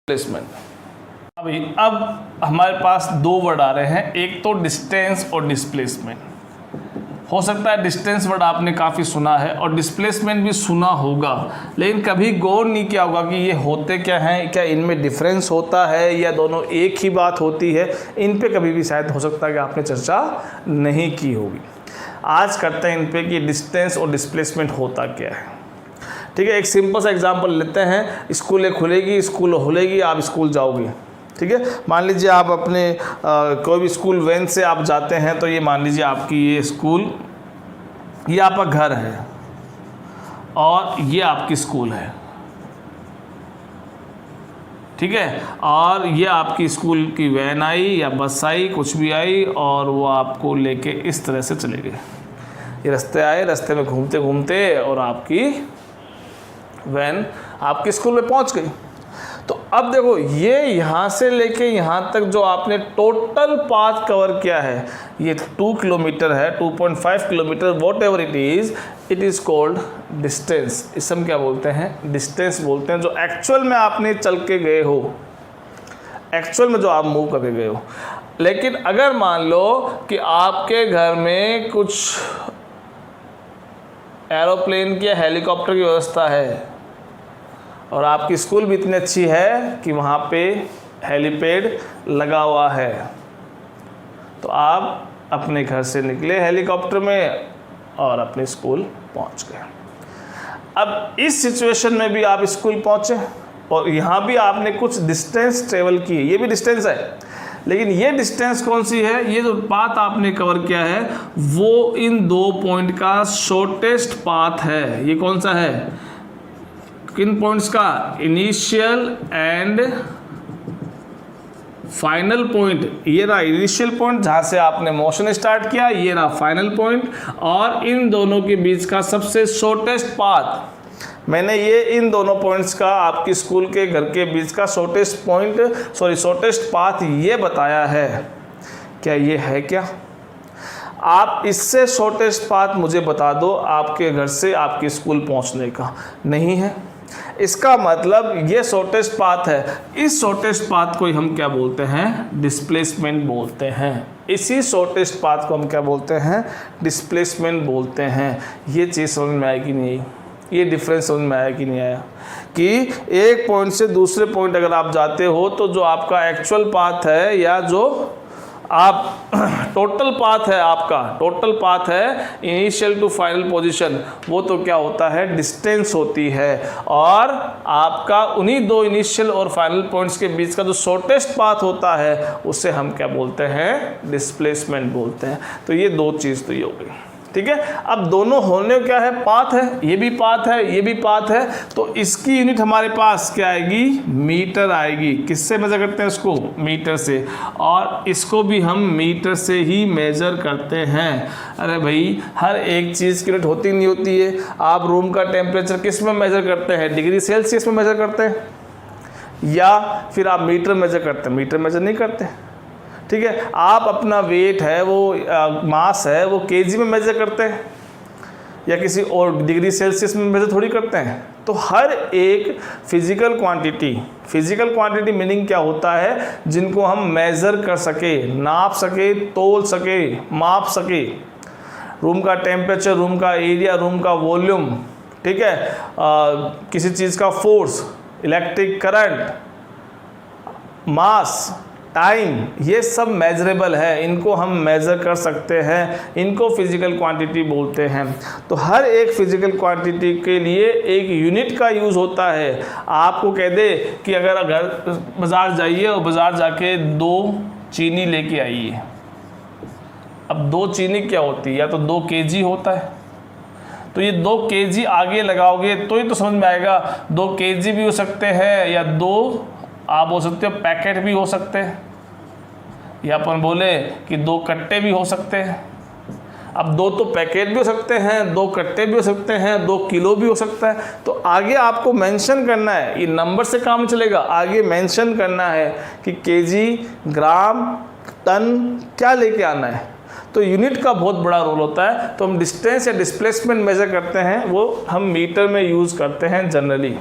Displacement. अब हमारे पास दो वर्ड आ रहे हैं, एक तो डिस्टेंस और डिस्प्लेसमेंट। हो सकता है डिस्टेंस वर्ड आपने काफ़ी सुना है और डिस्प्लेसमेंट भी सुना होगा, लेकिन कभी गौर नहीं किया होगा कि ये होते क्या हैं, क्या इनमें डिफरेंस होता है या दोनों एक ही बात होती है। इन पे कभी भी शायद हो सकता है कि आपने चर्चा नहीं की होगी। आज करते हैं इन पे कि डिस्टेंस और डिस्प्लेसमेंट होता क्या है। ठीक है, एक सिंपल सा एग्जांपल लेते हैं। स्कूलें खुलेगी, स्कूल खुलेगी, आप स्कूल जाओगे। ठीक है, मान लीजिए आप अपने कोई भी स्कूल वैन से आप जाते हैं, तो ये मान लीजिए आपकी ये स्कूल, ये आपका घर है और ये आपकी स्कूल है। ठीक है, और ये आपकी स्कूल की वैन आई या बस आई, कुछ भी आई, और वो आपको लेके इस तरह से चले गए। ये रास्ते आए, रास्ते में घूमते घूमते और आपकी वैन आपके स्कूल में पहुंच गई। तो अब देखो, ये यहाँ से लेके यहाँ तक जो आपने टोटल पाथ कवर किया है, ये 2 किलोमीटर है, 2.5 kilometre, what ever it is called distance. इसे हम क्या बोलते हैं? डिस्टेंस बोलते हैं। जो एक्चुअल में आपने चल के गए हो, एक्चुअल में जो आप मूव करके गए हो। लेकिन अगर मान लो कि आपके घर में कुछ एरोप्लेन की या हेलीकॉप्टर की व्यवस्था है और आपकी स्कूल भी इतनी अच्छी है कि वहाँ पे हेलीपैड लगा हुआ है, तो आप अपने घर से निकले हेलीकॉप्टर में और अपने स्कूल पहुँच गए। अब इस सिचुएशन में भी आप स्कूल पहुँचे और यहाँ भी आपने कुछ डिस्टेंस ट्रेवल की, ये भी डिस्टेंस है, लेकिन ये डिस्टेंस कौन सी है? ये जो पाथ आपने कवर किया है वो इन दो पॉइंट का शॉर्टेस्ट पाथ है। ये कौन सा है? किन पॉइंट्स का? Initial and final point. ये रहा इनिशियल पॉइंट जहां से आपने मोशन स्टार्ट किया, ये रहा फाइनल पॉइंट, और इन दोनों के बीच का सबसे शॉर्टेस्ट पाथ। मैंने ये इन दोनों पॉइंट्स का आपकी स्कूल के घर के बीच का शॉर्टेस्ट पाथ ये बताया है। क्या ये है? क्या आप इससे शॉर्टेस्ट पाथ मुझे बता दो आपके घर से आपके स्कूल पहुंचने का? नहीं है। इसका मतलब ये शॉर्टेस्ट पाथ है। इस शॉर्टेस्ट पाथ को हम क्या बोलते हैं? डिस्प्लेसमेंट बोलते हैं। इसी शॉर्टेस्ट पाथ को हम क्या बोलते हैं? डिस्प्लेसमेंट बोलते हैं। ये चीज़ समझ में आएगी नहीं? ये डिफरेंस समझ में आया कि नहीं आया? कि एक पॉइंट से दूसरे पॉइंट अगर आप जाते हो तो जो आपका एक्चुअल पाथ है या जो आप टोटल पाथ है, आपका टोटल पाथ है इनिशियल टू फाइनल पोजीशन, वो तो क्या होता है? डिस्टेंस होती है। और आपका उन्हीं दो इनिशियल और फाइनल पॉइंट्स के बीच का जो शॉर्टेस्ट पाथ होता है उसे हम क्या बोलते हैं? डिस्प्लेसमेंट बोलते हैं। तो ये दो चीज़ तो ये हो गई। ठीक है, अब दोनों होने क्या है? पाथ है, ये भी पाथ है, ये भी पाथ है, तो इसकी यूनिट हमारे पास क्या आएगी? मीटर आएगी। किससे मेजर करते हैं इसको? मीटर से। और इसको भी हम मीटर से ही मेजर करते हैं। अरे भाई, हर एक चीज़ की यूनिट होती नहीं होती है। आप रूम का टेम्परेचर किस में मेजर करते हैं? डिग्री सेल्सियस में मेजर करते हैं, या फिर आप मीटर मेजर करते हैं? मीटर मेजर नहीं करते। ठीक है, आप अपना वेट है वो मास है वो केजी में मेजर करते हैं या किसी और डिग्री सेल्सियस में मेजर थोड़ी करते हैं। तो हर एक फिजिकल क्वांटिटी मीनिंग क्या होता है? जिनको हम मेजर कर सके, नाप सके, तोल सके, माप सके। रूम का टेम्परेचर, रूम का एरिया, रूम का वॉल्यूम, ठीक है, किसी चीज़ का फोर्स, इलेक्ट्रिक करंट, मास, टाइम, ये सब मेजरेबल है। इनको हम मेज़र कर सकते हैं, इनको फिजिकल क्वांटिटी बोलते हैं। तो हर एक फिजिकल क्वांटिटी के लिए एक यूनिट का यूज़ होता है। आपको कह दे कि अगर बाज़ार जाइए और बाज़ार जाके 2 चीनी लेके आइए। अब 2 चीनी क्या होती है? या तो 2 केजी होता है, तो ये 2 केजी आगे लगाओगे तो ही तो समझ में आएगा। 2 केजी भी हो सकते हैं, या 2 आप बोल सकते हो पैकेट भी हो सकते हैं, या अपन बोले कि 2 कट्टे भी हो सकते हैं। अब 2 तो पैकेट भी हो सकते हैं, 2 कट्टे भी हो सकते हैं, 2 किलो भी हो सकता है। तो आगे आपको मेंशन करना है, ये नंबर से काम चलेगा। आगे मेंशन करना है कि केजी, ग्राम, टन क्या लेके आना है। तो यूनिट का बहुत बड़ा रोल होता है। तो हम डिस्टेंस या डिस्प्लेसमेंट मेजर करते हैं, वो हम मीटर में यूज़ करते हैं जनरली।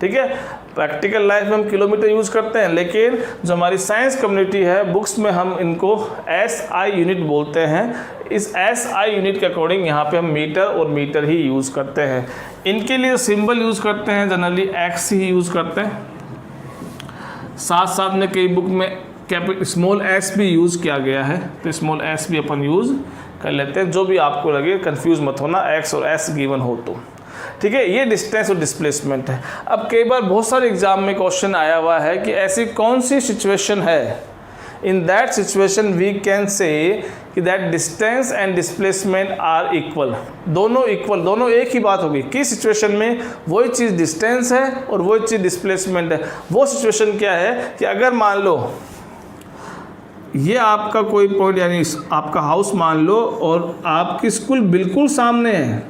ठीक है। प्रैक्टिकल लाइफ में हम किलोमीटर यूज़ करते हैं, लेकिन जो हमारी साइंस कम्युनिटी है बुक्स में हम इनको SI यूनिट बोलते हैं। इस SI यूनिट के अकॉर्डिंग यहाँ पे हम मीटर और मीटर ही यूज़ करते हैं। इनके लिए सिंबल यूज़ करते हैं जनरली X ही यूज़ करते हैं। साथ साथ में कई बुक में स्मॉल s भी यूज़ किया गया है, तो स्मॉल s भी अपन यूज़ कर लेते हैं। जो भी आपको लगे, कंफ्यूज मत होना, x और s गिवन हो तो, ठीक है। ये डिस्टेंस और डिस्प्लेसमेंट है। अब कई बार बहुत सारे एग्जाम में क्वेश्चन आया हुआ है कि ऐसी कौन सी सिचुएशन है, in that situation we can say कि that distance and displacement are equal, दोनों इक्वल, दोनों एक ही बात होगी। किस सिचुएशन में वही चीज़ डिस्टेंस है और वही चीज़ डिस्प्लेसमेंट है। वो सिचुएशन क्या है कि अगर मान लो ये आपका कोई पॉइंट, यानी आपका हाउस मान लो और आपकी स्कूल बिल्कुल सामने है,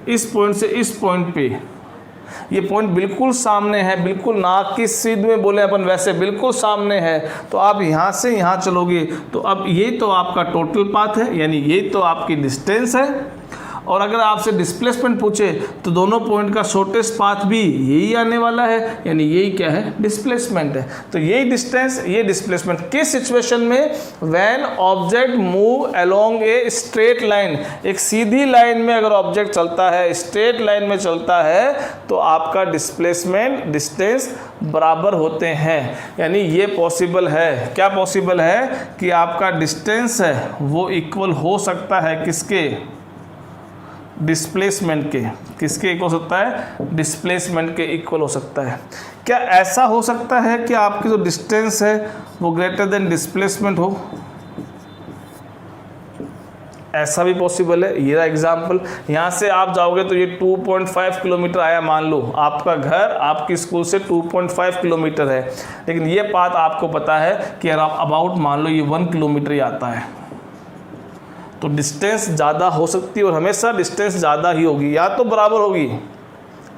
इस पॉइंट से इस पॉइंट पे, ये पॉइंट बिल्कुल सामने है, बिल्कुल नाक की सीध में बोले अपन वैसे बिल्कुल सामने है। तो आप यहाँ से यहाँ चलोगे तो अब ये तो आपका टोटल पाथ है, यानी ये तो आपकी डिस्टेंस है। और अगर आपसे डिस्प्लेसमेंट पूछे तो दोनों पॉइंट का शॉर्टेस्ट पाथ भी यही आने वाला है, यानी यही क्या है, डिस्प्लेसमेंट है। तो यही डिस्टेंस, ये डिस्प्लेसमेंट किस सिचुएशन में, when object move along a straight line, एक सीधी लाइन में अगर ऑब्जेक्ट चलता है, स्ट्रेट लाइन में चलता है, तो आपका डिस्प्लेसमेंट डिस्टेंस बराबर होते हैं। यानी ये पॉसिबल है, क्या पॉसिबल है कि आपका डिस्टेंस है वो इक्वल हो सकता है किसके, डिस्प्लेसमेंट के। किसके इक्वल हो सकता है, डिस्प्लेसमेंट के इक्वल हो सकता है। क्या ऐसा हो सकता है कि आपकी जो डिस्टेंस है वो ग्रेटर देन डिस्प्लेसमेंट हो, ऐसा भी पॉसिबल है। ये रहा एग्जाम्पल, यहाँ से आप जाओगे तो ये 2.5 किलोमीटर आया, मान लो आपका घर आपकी स्कूल से 2.5 किलोमीटर है, लेकिन ये बात आपको पता है कि अबाउट मान लो ये 1 किलोमीटर ही आता है, तो डिस्टेंस ज़्यादा हो सकती है और हमेशा डिस्टेंस ज़्यादा ही होगी, या तो बराबर होगी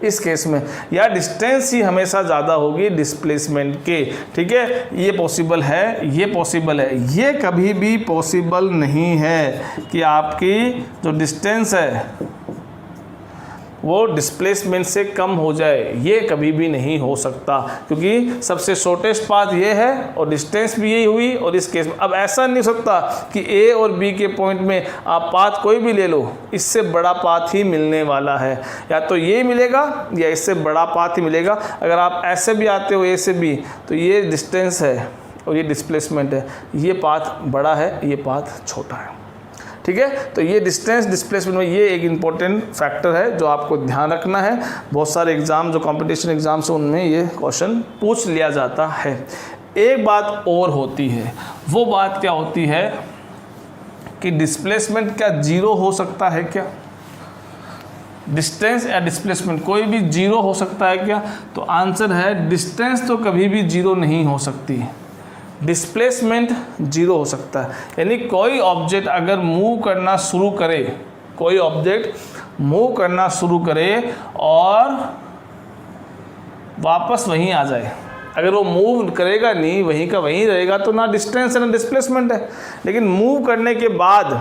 इस केस में, या डिस्टेंस ही हमेशा ज़्यादा होगी डिस्प्लेसमेंट के, ठीक है। ये पॉसिबल है, ये पॉसिबल है। ये कभी भी पॉसिबल नहीं है कि आपकी जो डिस्टेंस है वो डिस्प्लेसमेंट से कम हो जाए, ये कभी भी नहीं हो सकता, क्योंकि सबसे शॉर्टेस्ट पाथ ये है और डिस्टेंस भी यही हुई। और इस केस में अब ऐसा नहीं हो सकता कि ए और बी के पॉइंट में आप पाथ कोई भी ले लो, इससे बड़ा पाथ ही मिलने वाला है, या तो ये मिलेगा या इससे बड़ा पाथ ही मिलेगा। अगर आप ऐसे भी आते हो ए से बी, तो ये डिस्टेंस है और ये डिस्प्लेसमेंट है, ये पाथ बड़ा है, ये पाथ छोटा है, ठीक है। तो ये डिस्टेंस डिस्प्लेसमेंट में ये एक इम्पॉर्टेंट फैक्टर है जो आपको ध्यान रखना है। बहुत सारे एग्ज़ाम जो कंपटीशन एग्ज़ाम्स हैं उनमें ये क्वेश्चन पूछ लिया जाता है। एक बात और होती है, वो बात क्या होती है कि डिस्प्लेसमेंट क्या जीरो हो सकता है क्या, डिस्टेंस या डिस्प्लेसमेंट कोई भी जीरो हो सकता है क्या? तो आंसर है डिस्टेंस तो कभी भी जीरो नहीं हो सकती, डिस्प्लेसमेंट जीरो हो सकता है। यानी कोई ऑब्जेक्ट अगर मूव करना शुरू करे, कोई ऑब्जेक्ट मूव करना शुरू करे और वापस वहीं आ जाए, अगर वो मूव करेगा नहीं, वहीं का वहीं रहेगा, तो ना डिस्टेंस है ना डिस्प्लेसमेंट है। लेकिन मूव करने के बाद,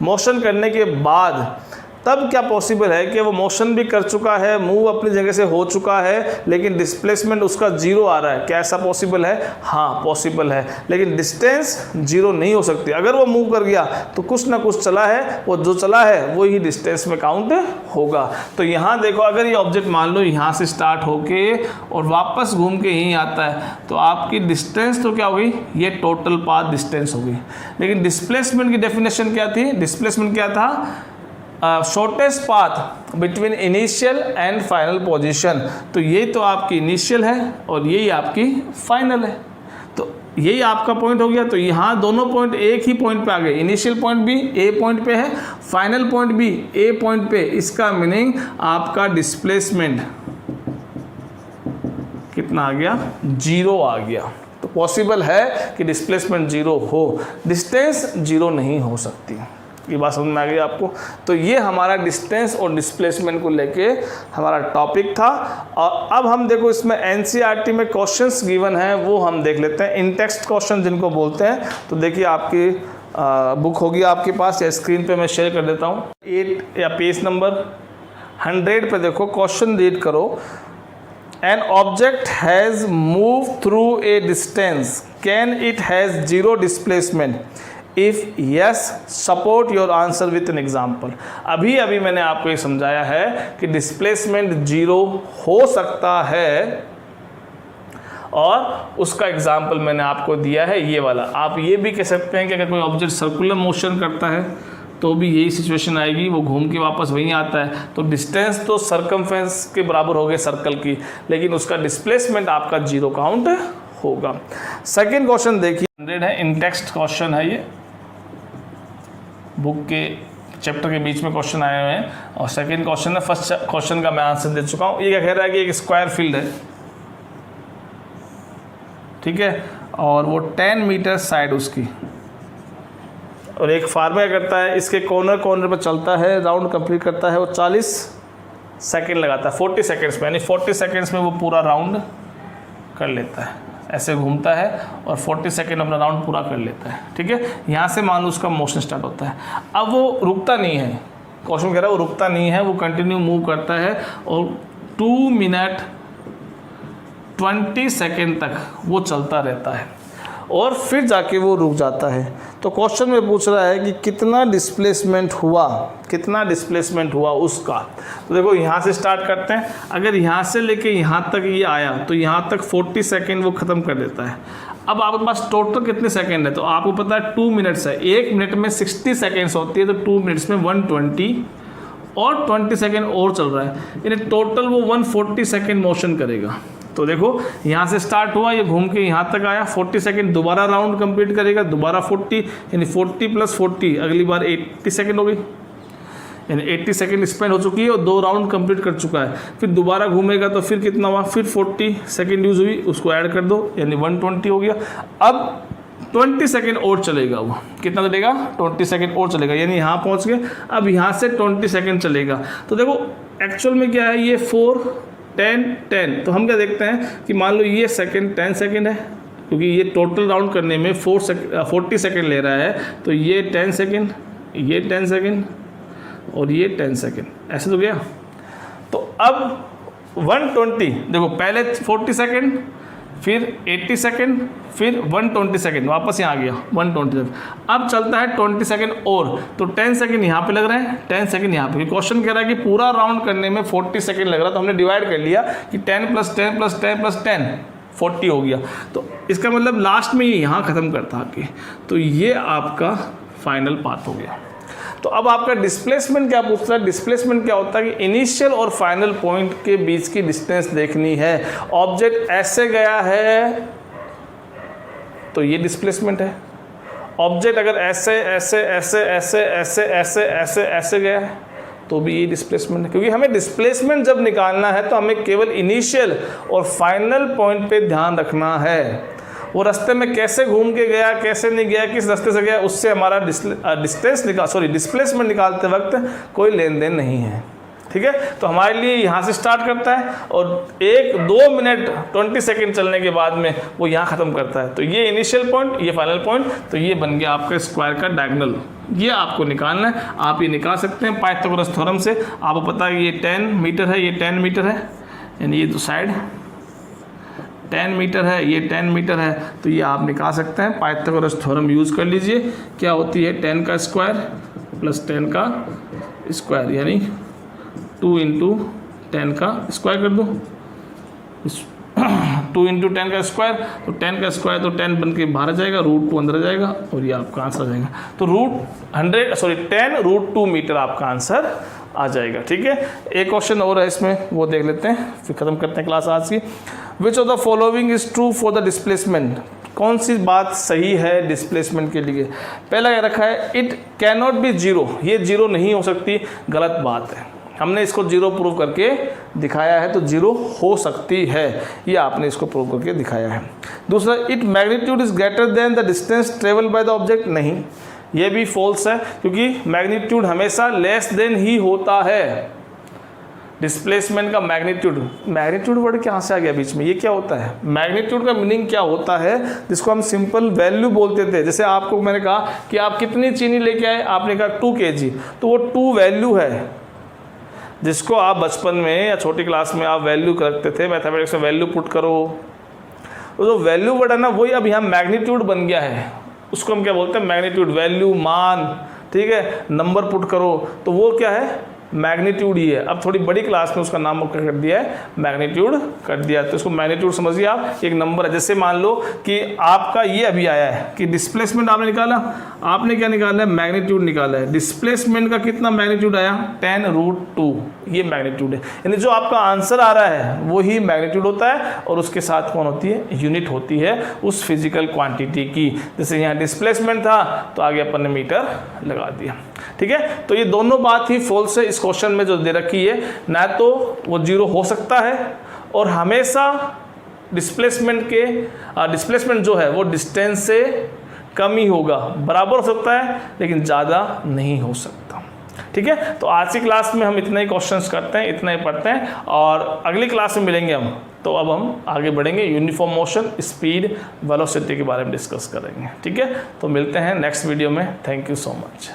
मोशन करने के बाद, तब क्या पॉसिबल है कि वो मोशन भी कर चुका है, मूव अपनी जगह से हो चुका है, लेकिन डिस्प्लेसमेंट उसका जीरो आ रहा है। क्या ऐसा पॉसिबल है? हाँ पॉसिबल है, लेकिन डिस्टेंस जीरो नहीं हो सकती। अगर वो मूव कर गया तो कुछ ना कुछ चला है, वो जो चला है वो ही डिस्टेंस में काउंट होगा। तो यहाँ देखो, अगर ये ऑब्जेक्ट मान लो यहाँ से स्टार्ट होके और वापस घूम के यहीं आता है, तो आपकी डिस्टेंस तो क्या होगी, ये टोटल पाथ डिस्टेंस होगी। लेकिन डिस्प्लेसमेंट की डेफिनेशन क्या थी? डिस्प्लेसमेंट क्या था? Shortest path between initial and final position. तो ये तो आपकी इनिशियल है और यही आपकी फाइनल है, तो यही आपका पॉइंट हो गया। तो यहाँ दोनों पॉइंट एक ही पॉइंट पे आ गए, इनिशियल पॉइंट भी ए पॉइंट पे है, फाइनल पॉइंट भी ए पॉइंट पे। इसका मीनिंग आपका डिस्प्लेसमेंट कितना आ गया? जीरो आ गया। तो पॉसिबल है कि डिस्प्लेसमेंट जीरो हो, डिस्टेंस जीरो नहीं हो सकती। ये बात समझ में आ गई आपको? तो ये हमारा डिस्टेंस और डिस्प्लेसमेंट को लेके हमारा टॉपिक था। और अब हम देखो इसमें एनसीईआरटी में क्वेश्चंस गिवन हैं, वो हम देख लेते हैं। इन टेक्स्ट क्वेश्चन जिनको बोलते हैं, तो देखिए आपकी बुक होगी आपके पास या स्क्रीन पे मैं शेयर कर देता हूँ। 8 या पेज नंबर 100 पे देखो, क्वेश्चन रीड करो। An object has move through a distance, can it has zero displacement? If yes, support your answer with an example. अभी अभी मैंने आपको ये समझाया है कि डिस्प्लेसमेंट जीरो हो सकता है, और उसका एग्जाम्पल मैंने आपको दिया है ये वाला। आप ये भी कह सकते हैं कि अगर कोई ऑब्जेक्ट सर्कुलर मोशन करता है तो भी यही सिचुएशन आएगी, वो घूम के वापस वहीं आता है, तो डिस्टेंस तो सरकमफेरेंस के बराबर हो गए सर्कल की, लेकिन उसका डिस्प्लेसमेंट आपका जीरो काउंट होगा। सेकेंड क्वेश्चन देखिए, 100 है, इन टेक्स्ट क्वेश्चन है, ये बुक के चैप्टर के बीच में क्वेश्चन आए हुए हैं, और सेकेंड क्वेश्चन है, फर्स्ट क्वेश्चन का मैं आंसर दे चुका हूँ। ये क्या कह रहा है कि एक स्क्वायर फील्ड है, ठीक है, और वो 10 मीटर साइड उसकी, और एक फार्मर करता है, इसके कॉर्नर पर चलता है, राउंड कंप्लीट करता है, वो 40 सेकेंड लगाता है, 40 सेकेंड्स में, यानी 40 सेकेंड्स में वो पूरा राउंड कर लेता है, ऐसे घूमता है और 40 सेकेंड अपना राउंड पूरा कर लेता है, ठीक है। यहाँ से मान लो उसका मोशन स्टार्ट होता है। अब वो रुकता नहीं है, क्वेश्चन कह रहा है वो रुकता नहीं है, वो कंटिन्यू मूव करता है, और 2 मिनट 20 सेकेंड तक वो चलता रहता है, और फिर जाके वो रुक जाता है। तो क्वेश्चन में पूछ रहा है कि कितना डिस्प्लेसमेंट हुआ उसका। तो देखो यहाँ से स्टार्ट करते हैं, अगर यहाँ से लेके यहाँ तक ये आया तो यहाँ तक 40 सेकेंड वो ख़त्म कर देता है। अब आपके पास टोटल कितने सेकेंड है, तो आपको पता है 2 मिनट्स है, 1 मिनट में 60 सेकेंड्स होती है, तो 2 मिनट्स में 120 और 20 सेकेंड और चल रहा है, यानी टोटल वो 140 सेकेंड मोशन करेगा। तो देखो यहाँ से स्टार्ट हुआ, ये घूम के यहाँ तक आया, 40 सेकेंड दोबारा राउंड कंप्लीट करेगा, दोबारा 40, यानी 40 + 40 अगली बार 80 सेकेंड हो गई, यानी 80 सेकेंड स्पेंड हो चुकी है और 2 राउंड कंप्लीट कर चुका है। फिर दोबारा घूमेगा तो फिर कितना हुआ, फिर 40 सेकेंड यूज़ हुई, उसको ऐड कर दो, यानी 120 हो गया। अब 20 सेकेंड और चलेगा, वो कितना चलेगा, 20 सेकेंड और चलेगा, यानी यहाँ पहुँच गए। अब यहाँ से 20 सेकेंड चलेगा। तो देखो एक्चुअल में क्या है, ये 4 10 10, तो हम क्या देखते हैं कि मान लो ये सेकेंड 10 सेकेंड है, क्योंकि ये टोटल राउंड करने में 40 सेकेंड ले रहा है, तो ये 10 सेकेंड, ये 10 सेकेंड और ये 10 सेकेंड, ऐसे तो गया। तो अब 120, देखो पहले 40 सेकेंड, फिर 80 सेकेंड, फिर 120 सेकेंड, वापस यहाँ आ गया 120। अब चलता है 20 सेकेंड और, तो 10 सेकेंड यहाँ पे लग रहे हैं, 10 सेकेंड यहाँ पे। क्वेश्चन कह रहा है कि पूरा राउंड करने में 40 सेकेंड लग रहा है, तो हमने डिवाइड कर लिया कि 10 + 10 + 10 + 10 40 हो गया। तो इसका मतलब लास्ट में ये यहाँ ख़त्म करता आके, तो ये आपका फाइनल पाथ हो गया। तो अब आपका डिस्प्लेसमेंट क्या पूछ रहा है, डिस्प्लेसमेंट क्या होता है कि इनिशियल और फाइनल पॉइंट के बीच की डिस्टेंस देखनी है। ऑब्जेक्ट ऐसे गया है तो ये डिस्प्लेसमेंट है, ऑब्जेक्ट अगर ऐसे ऐसे ऐसे ऐसे ऐसे ऐसे ऐसे ऐसे गया है तो भी ये डिस्प्लेसमेंट है, क्योंकि हमें डिस्प्लेसमेंट जब निकालना है तो हमें केवल इनिशियल और फाइनल पॉइंट पे ध्यान रखना है। वो रास्ते में कैसे घूम के गया, कैसे नहीं गया, किस रास्ते से गया, उससे हमारा डिस्प्लेसमेंट निकालते वक्त कोई लेन देन नहीं है, ठीक है। तो हमारे लिए यहाँ से स्टार्ट करता है और 1-2 मिनट 20 सेकेंड चलने के बाद में वो यहाँ ख़त्म करता है। तो ये इनिशियल पॉइंट, ये फाइनल पॉइंट, तो ये बन गया आपका स्क्वायर का डायगोनल। ये आपको निकालना है, आप ये निकाल सकते हैं पाइथागोरस थ्योरम से। आपको पता है कि ये 10 मीटर है, ये 10 मीटर है, यानी ये तो साइड 10 मीटर है, ये 10 मीटर है, तो ये आप निकाल सकते हैं। पाइथागोरस थ्योरम यूज़ कर लीजिए। क्या होती है 10 का स्क्वायर + 10 का स्क्वायर, यानी 2 × 10 का स्क्वायर कर दो, 2 × 10 का स्क्वायर, तो 10 का स्क्वायर तो 10 बन के बाहर आ जाएगा, √2 अंदर आ जाएगा और ये आपका आंसर आ जाएगा। तो 10 √2 मीटर आपका आंसर आ जाएगा, ठीक है। एक क्वेश्चन और है इसमें, वो देख लेते हैं फिर ख़त्म करते हैं क्लास आज की। Which of the following is true for the displacement, कौन सी बात सही है डिस्प्लेसमेंट के लिए। पहला क्या रखा है, it can not be zero, ये जीरो नहीं हो सकती, गलत बात है। हमने इसको जीरो प्रूव करके दिखाया है, तो जीरो हो सकती है, ये आपने इसको प्रूव करके दिखाया है। दूसरा, it magnitude is greater than the distance travel by the object, नहीं, ये भी फॉल्स है, क्योंकि मैग्नीट्यूड हमेशा लेस देन ही होता है। डिस्प्लेसमेंट का मैग्नीट्यूड वर्ड कहाँ से आ गया बीच में, ये क्या होता है। मैग्नीट्यूड का मीनिंग क्या होता है, जिसको हम सिंपल वैल्यू बोलते थे। जैसे आपको मैंने कहा कि आप कितनी चीनी लेके आए, आपने कहा 2 kg, तो वो 2 वैल्यू है। जिसको आप बचपन में या छोटी क्लास में आप वैल्यू करते थे, मैथमेटिक्स में वैल्यू पुट करो, तो जो वैल्यू वर्ड है ना वही अब यहाँ मैग्नीट्यूड बन गया है। उसको हम क्या बोलते हैं, मैग्नीट्यूड, वैल्यू, मान, ठीक है, नंबर पुट करो, तो वो क्या है, मैग्नीट्यूड ही है। अब थोड़ी बड़ी क्लास में उसका नाम क्या कर दिया है, मैग्नीट्यूड कर दिया है। तो इसको मैग्नीट्यूड समझिए आप, एक नंबर है। जैसे मान लो कि आपका ये अभी आया है कि डिस्प्लेसमेंट आपने निकाला, आपने क्या निकाला है, मैग्नीट्यूड निकाला है। डिस्प्लेसमेंट का कितना मैग्नीट्यूड आया, 10√2, ये मैग्नीट्यूड है। यानी जो आपका आंसर आ रहा है वो ही मैग्नीट्यूड होता है, और उसके साथ कौन होती है, यूनिट होती है उस फिजिकल क्वांटिटी की। जैसे यहाँ डिस्प्लेसमेंट था तो आगे अपन ने मीटर लगा दिया, ठीक है। तो ये दोनों बात ही फॉल्स है इस क्वेश्चन में जो दे रखी है, ना तो वो 0 हो सकता है, और हमेशा डिस्प्लेसमेंट जो है वो डिस्टेंस से कम ही होगा, बराबर हो सकता है लेकिन ज़्यादा नहीं हो सकता, ठीक है। तो आज की क्लास में हम इतने ही क्वेश्चंस करते हैं, इतना ही पढ़ते हैं, और अगली क्लास में मिलेंगे हम। तो अब हम आगे बढ़ेंगे, यूनिफॉर्म मोशन, स्पीड, वेलोसिटी के बारे में डिस्कस करेंगे, ठीक है। तो मिलते हैं नेक्स्ट वीडियो में। Thank you so much.